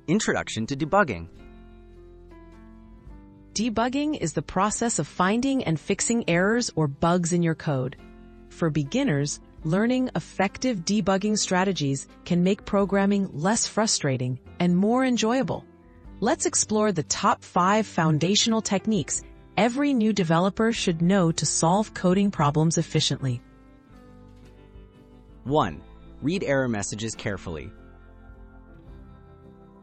Introduction to Debugging. Debugging is the process of finding and fixing errors or bugs in your code. For beginners, learning effective debugging strategies can make programming less frustrating and more enjoyable. Let's explore the top 5 foundational techniques every new developer should know to solve coding problems efficiently. 1. Read error messages carefully.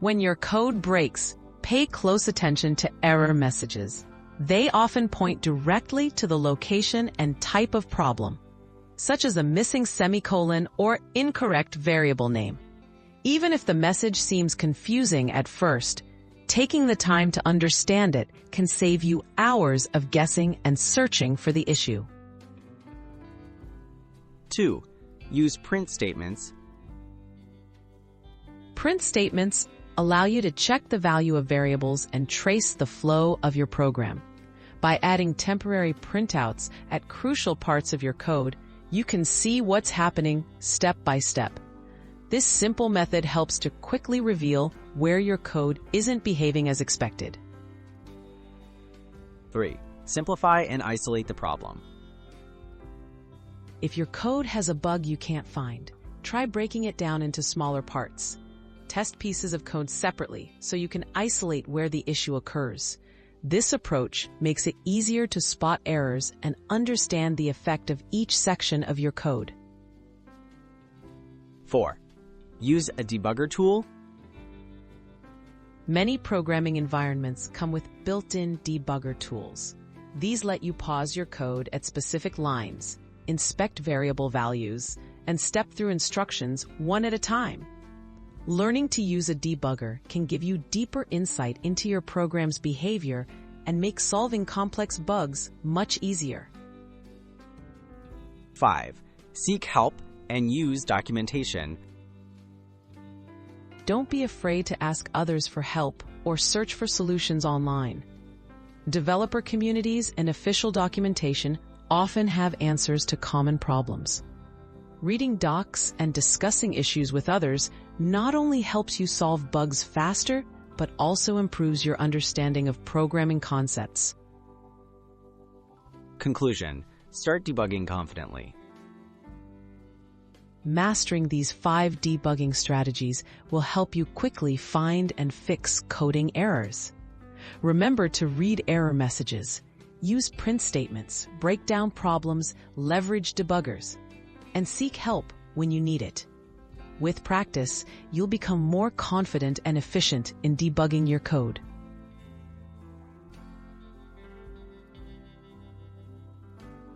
When your code breaks, pay close attention to error messages. They often point directly to the location and type of problem, such as a missing semicolon or incorrect variable name. Even if the message seems confusing at first, taking the time to understand it can save you hours of guessing and searching for the issue. 2. Use print statements. Print statements allow you to check the value of variables and trace the flow of your program. By adding temporary printouts at crucial parts of your code, you can see what's happening step by step. This simple method helps to quickly reveal where your code isn't behaving as expected. 3. Simplify and isolate the problem. If your code has a bug you can't find, try breaking it down into smaller parts. Test pieces of code separately so you can isolate where the issue occurs. This approach makes it easier to spot errors and understand the effect of each section of your code. 4. Use a debugger tool. Many programming environments come with built-in debugger tools. These let you pause your code at specific lines, inspect variable values, and step through instructions one at a time. Learning to use a debugger can give you deeper insight into your program's behavior and make solving complex bugs much easier. 5. Seek help and use documentation. Don't be afraid to ask others for help or search for solutions online. Developer communities and official documentation often have answers to common problems. Reading docs and discussing issues with others not only helps you solve bugs faster, but also improves your understanding of programming concepts. Conclusion: start debugging confidently. Mastering these 5 debugging strategies will help you quickly find and fix coding errors. Remember to read error messages, use print statements, break down problems, leverage debuggers, and seek help when you need it. With practice, you'll become more confident and efficient in debugging your code.